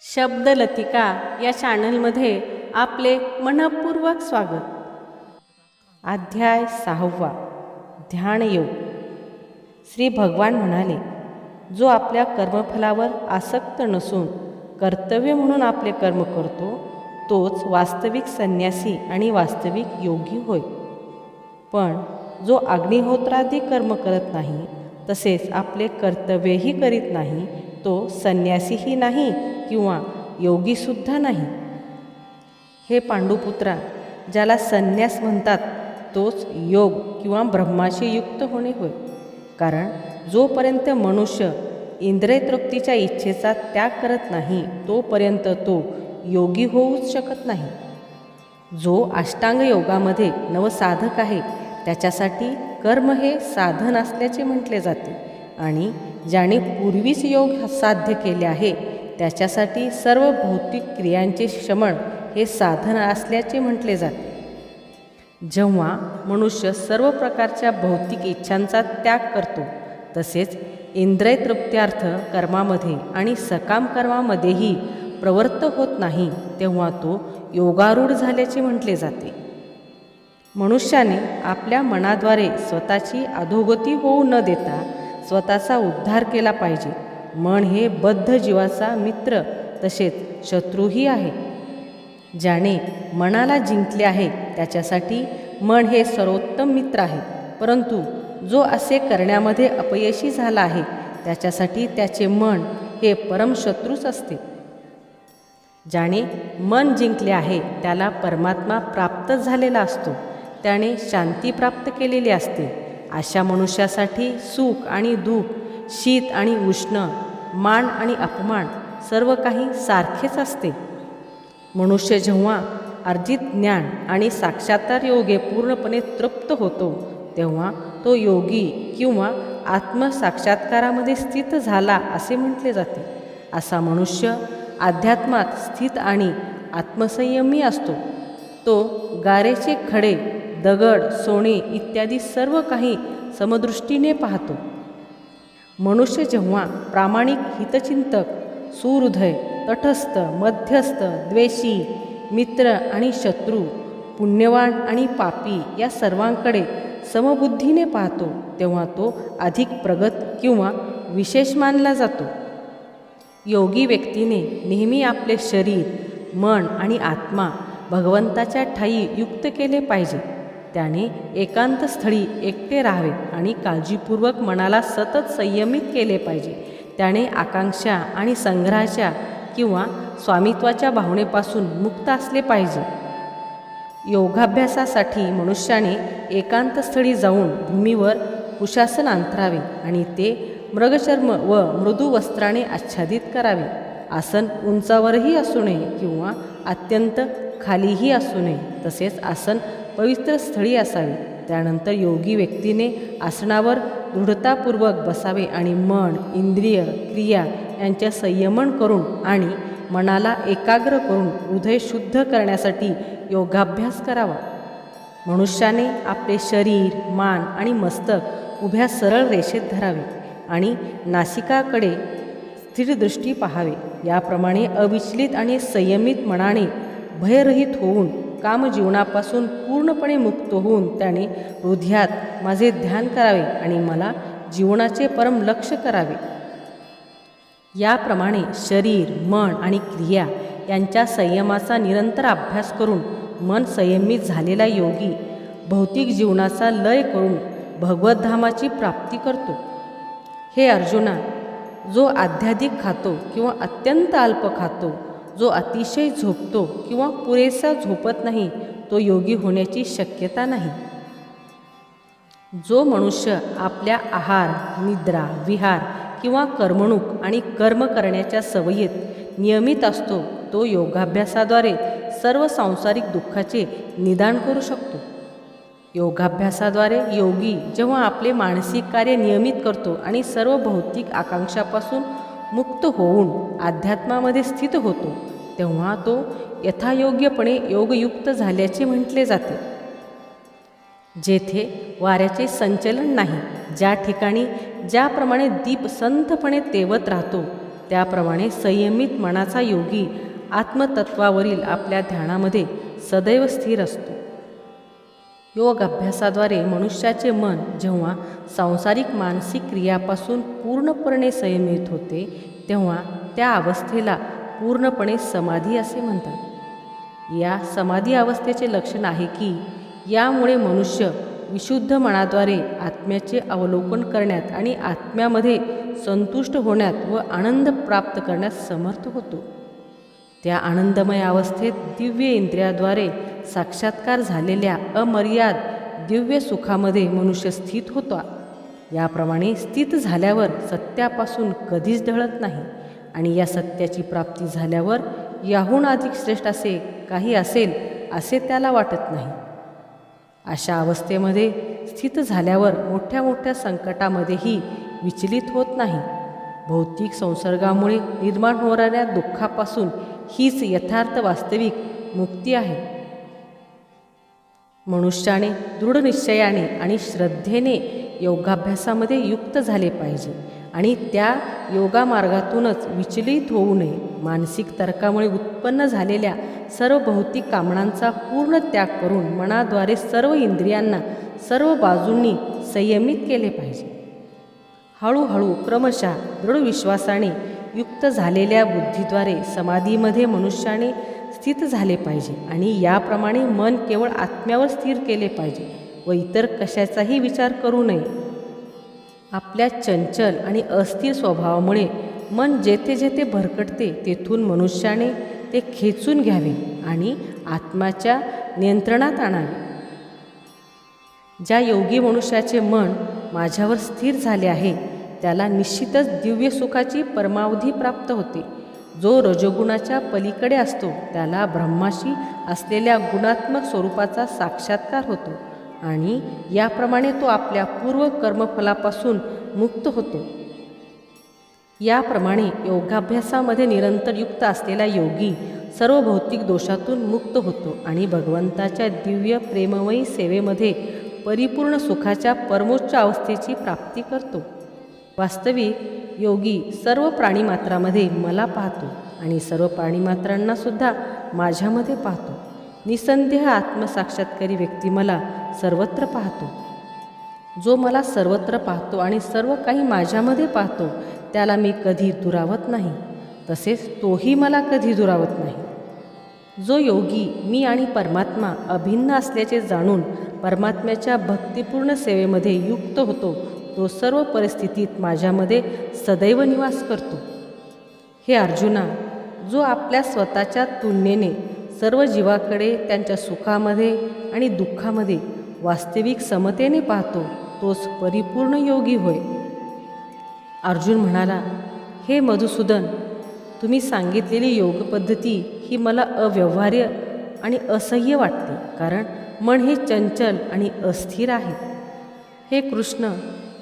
शब्दलतिका या चॅनलमध्ये आपले मनपूर्वक स्वागत. अध्याय 6. ध्यानयोग. श्री भगवान म्हणाले, जो आपल्या कर्मफलावर आसक्त नसून कर्तव्य म्हणून आपले कर्म करतो तोच वास्तविक संन्यासी आणि वास्तविक योगी होय. पण जो अग्निहोत्रादी कर्म करत नाही तसेच आपले कर्तव्यही करीत नाही तो संन्यासीही नाही किंवा योगीसुद्धा नाही. हे पांडुपुत्रा, ज्याला संन्यास म्हणतात तोच योग किंवा ब्रह्माशी युक्त होणे होय. कारण जोपर्यंत मनुष्य इंद्रियतृप्तीच्या इच्छेचा त्याग करत नाही तोपर्यंत तो योगी होऊच शकत नाही. जो अष्टांग योगामध्ये नवसाधक आहे त्याच्यासाठी कर्म हे साधन असल्याचे म्हटले जाते आणि ज्याने पूर्वीच योग साध्य केले आहे त्याच्यासाठी सर्व भौतिक क्रियांचे शमन हे साधन असल्याचे म्हटले जाते. जेव्हा मनुष्य सर्व प्रकारच्या भौतिक इच्छांचा त्याग करतो तसेच इंद्रियतृप्त्यार्थ कर्मामध्ये आणि सकाम कर्मामध्येही प्रवृत्त होत नाही तेव्हा तो योगारूढ झाल्याचे म्हटले जाते. मनुष्याने आपल्या मनाद्वारे स्वतःची अधोगती होऊ न देता स्वतःचा उद्धार केला पाहिजे. मन हे बद्ध जीवाचा मित्र तसेच शत्रूही आहे. ज्याने मनाला जिंकले आहे त्याच्यासाठी मन हे सर्वोत्तम मित्र आहे, परंतु जो असे करण्यामध्ये अपयशी झाला आहे त्याच्यासाठी त्याचे मन हे परमशत्रूच असते. ज्याने मन जिंकले आहे त्याला परमात्मा प्राप्त झालेला असतो, त्याने शांती प्राप्त केलेली असते. अशा मनुष्यासाठी सुख आणि दुःख, शीत आणि उष्ण, मान आणि अपमान सर्व काही सारखेच असते. मनुष्य जेव्हा अर्जित ज्ञान आणि साक्षात्कार योगे पूर्णपणे तृप्त होतो तेव्हा तो योगी किंवा आत्मसाक्षात्कारामध्ये स्थित झाला असे म्हटले जाते. असा मनुष्य अध्यात्मात स्थित आणि आत्मसंयमी असतो. तो गारेचे खडे, दगड, सोने इत्यादी सर्व काही समदृष्टीने पाहतो. मनुष्य जेव्हा प्रामाणिक हितचिंतक, सुहृदय, तटस्थ, मध्यस्थ, द्वेषी, मित्र आणि शत्रू, पुण्यवान आणि पापी या सर्वांकडे समबुद्धीने पाहतो तेव्हा तो अधिक प्रगत किंवा विशेष मानला जातो. योगी व्यक्तीने नेहमी आपले शरीर, मन आणि आत्मा भगवंताच्या ठायी युक्त केले पाहिजे. त्याने एकांत स्थळी एकटे राहावे आणि काळजीपूर्वक मनाला सतत संयमित केले पाहिजे. त्याने आकांक्षा आणि संग्रहाच्या किंवा स्वामित्वाच्या भावनेपासून मुक्त असले पाहिजे. योगाभ्यासासाठी मनुष्याने एकांत स्थळी जाऊन भूमीवर कुशासन अंथरावे आणि ते मृगचर्म व मृदू वस्त्राने आच्छादित करावे. आसन उंचावरही असू नये किंवा अत्यंत खालीही असू नये. तसेच आसन पवित्र स्थळी असावे. त्यानंतर योगी व्यक्तीने आसनावर दृढतापूर्वक बसावे आणि मन, इंद्रिय, क्रिया यांचे संयमन करून आणि मनाला एकाग्र करून हृदय शुद्ध करण्यासाठी योगाभ्यास करावा. मनुष्याने आपले शरीर, मान आणि मस्तक उभ्या सरळ रेषेत धरावे आणि नासिकाकडे स्थिर दृष्टी पाहावे. याप्रमाणे अविचलित आणि संयमित मनाने भयरहित होऊन कामजीवनापासून पूर्णपणे मुक्त होऊन त्याने हृदयात माझे ध्यान करावे आणि मला जीवनाचे परम लक्ष्य करावे. याप्रमाणे शरीर, मन आणि क्रिया यांच्या संयमाचा निरंतर अभ्यास करून मन संयमित झालेला योगी भौतिक जीवनाचा लय करून भगवद्धामाची प्राप्ती करतो. हे अर्जुना, जो अत्याधिक खातो किंवा अत्यंत अल्प खातो, जो अतिशय झोपतो किंवा पुरेसा झोपत नाही तो योगी होण्याची शक्यता नाही. जो मनुष्य आपल्या आहार, निद्रा, विहार किंवा करमणूक आणि कर्म करण्याच्या सवयीत नियमित असतो तो योगाभ्यासाद्वारे सर्व सांसारिक दुःखाचे निदान करू शकतो. योगाभ्यासाद्वारे योगी जेव्हा आपले मानसिक कार्य नियमित करतो आणि सर्व भौतिक आकांक्षापासून मुक्त होऊन अध्यात्मामध्ये स्थित होतो तेव्हा तो यथायोग्यपणे योगयुक्त झाल्याचे म्हटले जाते. जेथे वाऱ्याचे संचलन नाही, ज्या ठिकाणी ज्याप्रमाणे दीप संथपणे तेवत राहतो त्याप्रमाणे संयमित मनाचा योगी आत्मतत्वावरील आपल्या ध्यानामध्ये सदैव स्थिर असतो. योग अभ्यासाद्वारे मनुष्याचे मन जेव्हा सांसारिक मानसिक क्रियापासून पूर्णपणे संयमित होते तेव्हा त्या अवस्थेला पूर्णपणे समाधी असे म्हणतात. या समाधी अवस्थेचे लक्षण आहे की यामुळे मनुष्य विशुद्ध मनाद्वारे आत्म्याचे अवलोकन करण्यात आणि आत्म्यामध्ये संतुष्ट होण्यात व आनंद प्राप्त करण्यात समर्थ होतो. त्या आनंदमय अवस्थेत दिव्य इंद्रियाद्वारे साक्षात्कार झालेल्या अमर्याद दिव्य सुखामध्ये मनुष्य स्थित होता. याप्रमाणे स्थित झाल्यावर सत्यापासून कधीच ढळत नाही आणि या सत्याची प्राप्ती झाल्यावर याहून अधिक श्रेष्ठ असे काही असेल असे त्याला वाटत नाही. अशा अवस्थेमध्ये स्थित झाल्यावर मोठ्या मोठ्या संकटामध्येही विचलित होत नाही. भौतिक संसर्गामुळे निर्माण होणाऱ्या दुःखापासून हीच यथार्थ वास्तविक मुक्ती आहे. मनुष्याने दृढ निश्चयाने आणि श्रद्धेने योगाभ्यासामध्ये युक्त झाले पाहिजे आणि त्या योगामार्गातूनच विचलित होऊ नये. मानसिक तर्कामुळे उत्पन्न झालेल्या सर्व भौतिक कामनांचा पूर्ण त्याग करून मनाद्वारे सर्व इंद्रियांना सर्व बाजूंनी संयमित केले पाहिजे. हळूहळू क्रमशः दृढ विश्वासाने युक्त झालेल्या बुद्धीद्वारे समाधीमध्ये मनुष्याने स्थित झाले पाहिजे आणि याप्रमाणे मन केवळ आत्म्यावर स्थिर केले पाहिजे व इतर कशाचाही विचार करू नये. आपल्या चंचल आणि अस्थिर स्वभावामुळे मन जेथे जेथे भरकटते तेथून मनुष्याने ते खेचून घ्यावे आणि आत्म्याच्या नियंत्रणात आणावे. ज्या योगी मनुष्याचे मन माझ्यावर स्थिर झाले आहे त्याला निश्चितच दिव्य सुखाची परमावधी प्राप्त होते. जो रजोगुणाच्या पलीकडे असतो त्याला ब्रह्माशी असलेल्या गुणात्मक स्वरूपाचा साक्षात्कार होतो आणि याप्रमाणे तो आपल्या पूर्व कर्मफलापासून मुक्त होतो. याप्रमाणे योगाभ्यासामध्ये निरंतर युक्त असलेला योगी सर्व भौतिक दोषातून मुक्त होतो आणि भगवंताच्या दिव्य प्रेममयी सेवेमध्ये परिपूर्ण सुखाच्या परमोच्च अवस्थेची प्राप्ती करतो. वास्तविक योगी सर्व प्राणीमात्रामध्ये मला पाहतो आणि सर्व प्राणीमात्रांनासुद्धा माझ्यामध्ये पाहतो. निसंदेह आत्मसाक्षात्कारी व्यक्ती मला सर्वत्र पाहतो. जो मला सर्वत्र पाहतो आणि सर्व काही माझ्यामध्ये पाहतो त्याला मी कधी दुरावत नाही, तसेच तोही मला कधी दुरावत नाही. जो योगी मी आणि परमात्मा अभिन्न असल्याचे जाणून परमात्म्याच्या भक्तिपूर्ण सेवेमध्ये युक्त होतो तो सर्व परिस्थितीत माझ्यामध्ये सदैव निवास करतो. हे अर्जुना, जो आपल्या स्वतःच्या तुलनेने सर्व जीवाकडे त्यांच्या सुखामध्ये आणि दुःखामध्ये वास्तविक समतेने पाहतो तोच परिपूर्ण योगी होय. अर्जुन म्हणाला, हे मधुसूदन, तुम्ही सांगितलेली योगपद्धती ही मला अव्यवहार्य आणि असह्य वाटते, कारण मन हे चंचल आणि अस्थिर आहे. हे कृष्ण,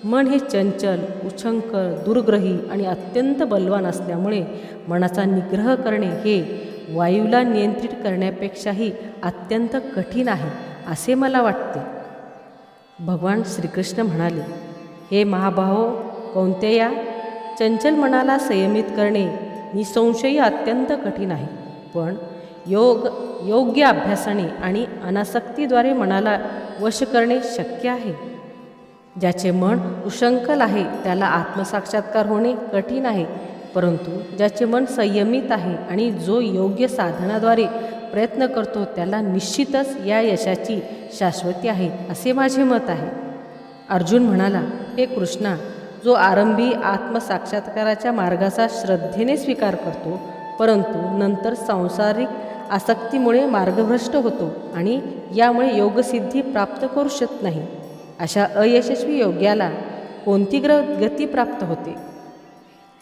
मन हे चंचल, उच्छृंखल, दुर्ग्रही आणि अत्यंत बलवान असल्यामुळे मनाचा निग्रह करणे हे वायूला नियंत्रित करण्यापेक्षाही अत्यंत कठीण आहे असे मला वाटते. भगवान श्रीकृष्ण म्हणाले, हे महाबाहो कौंतेया, चंचल मनाला संयमित करणे निसंशयी अत्यंत कठीण आहे, पण योग्य अभ्यासाने आणि अनासक्तीद्वारे मनाला वश करणे शक्य आहे. ज्याचे मन उशंकल आहे त्याला आत्मसाक्षात्कार होणे कठीण आहे, परंतु ज्याचे मन संयमित आहे आणि जो योग्य साधनाद्वारे प्रयत्न करतो त्याला निश्चितच या यशाची शाश्वती आहे असे माझे मत आहे. अर्जुन म्हणाला, हे कृष्णा, जो आरंभी आत्मसाक्षात्काराच्या मार्गाचा श्रद्धेने स्वीकार करतो परंतु नंतर सांसारिक आसक्तीमुळे मार्गभ्रष्ट होतो आणि यामुळे योगसिद्धी प्राप्त करू शकत नाही, अशा अयशस्वी योग्याला कोणती गती प्राप्त होते?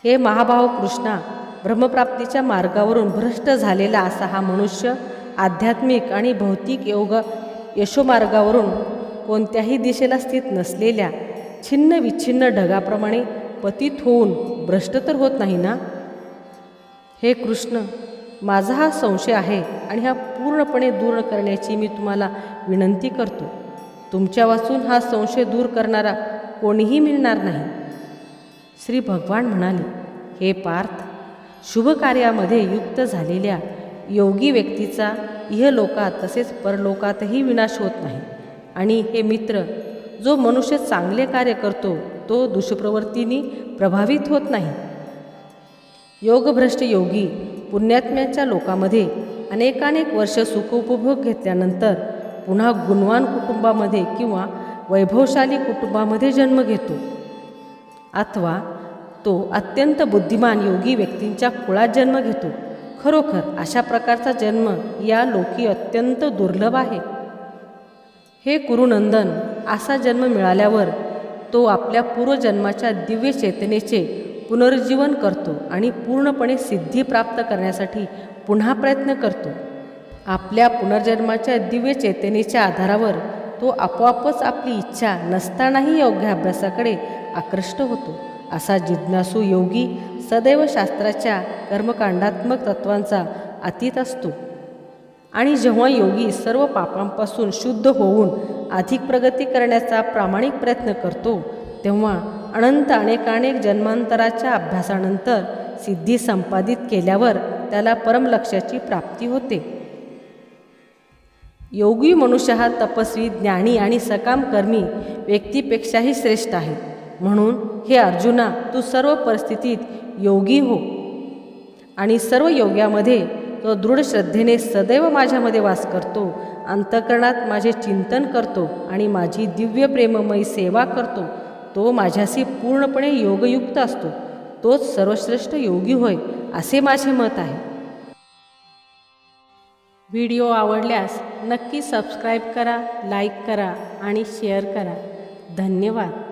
हे महाभाव कृष्णा, ब्रह्मप्राप्तीच्या मार्गावरून भ्रष्ट झालेला असा हा मनुष्य आध्यात्मिक आणि भौतिक यशोमार्गावरून कोणत्याही दिशेला स्थित नसलेल्या छिन्न विच्छिन्न ढगाप्रमाणे पतित होऊन भ्रष्ट तर होत नाही ना? हे कृष्ण, माझा हा संशय आहे आणि हा पूर्णपणे दूर करण्याची मी तुम्हाला विनंती करतो. तुमच्या वाचून हा संशय दूर करणारा कोणीही मिळणार नाही. श्री भगवान म्हणाले, हे पार्थ, शुभ कार्यामध्ये युक्त झालेल्या योगी व्यक्तीचा इहलोकात तसेच परलोकातही विनाश होत नाही. आणि हे मित्र, जो मनुष्य चांगले कार्य करतो तो दुष्प्रवृत्तींनी प्रभावित होत नाही. योगभ्रष्ट योगी पुण्यात्म्याच्या लोकामध्ये अनेकानेक वर्ष सुखोपभोग घेतल्यानंतर पुन्हा गुणवान कुटुंबामध्ये किंवा वैभवशाली कुटुंबामध्ये जन्म घेतो, अथवा तो अत्यंत बुद्धिमान योगी व्यक्तींच्या कुळात जन्म घेतो. खरोखर अशा प्रकारचा जन्म या लोकी अत्यंत दुर्लभ आहे. हे कुरुनंदन, असा जन्म मिळाल्यावर तो आपल्या पूर्वजन्माच्या दिव्य चेतनेचे पुनरुज्जीवन करतो आणि पूर्णपणे सिद्धी प्राप्त करण्यासाठी पुन्हा प्रयत्न करतो. आपल्या पुनर्जन्माच्या दिव्य चेतनेच्या आधारावर तो आपोआपच आपली इच्छा नसतानाही योग्य अभ्यासाकडे आकृष्ट होतो. असा जिज्ञासू योगी सदैव शास्त्राच्या कर्मकांडात्मक तत्वांचा अतीत असतो. आणि जेव्हा योगी सर्व पापांपासून शुद्ध होऊन अधिक प्रगती करण्याचा प्रामाणिक प्रयत्न करतो, तेव्हा अनेकानेक जन्मांतराच्या अभ्यासानंतर सिद्धी संपादित केल्यावर त्याला परमलक्ष्याची प्राप्ती होते. योगी मनुष्य हा तपस्वी, ज्ञानी आणि सकाम कर्मी व्यक्तीपेक्षाही श्रेष्ठ आहे. म्हणून हे अर्जुना, तू सर्व परिस्थितीत योगी हो. आणि सर्व योग्यामध्ये तो दृढ श्रद्धेने सदैव माझ्यामध्ये वास करतो, अंतःकरणात माझे चिंतन करतो आणि माझी दिव्य प्रेममयी सेवा करतो, तो माझ्याशी पूर्णपणे योगयुक्त असतो. तोच सर्वश्रेष्ठ योगी होय, असे माझे मत आहे. व्हिडिओ आवडल्यास नक्की सबस्क्राईब करा, लाईक करा आणि शेअर करा. धन्यवाद.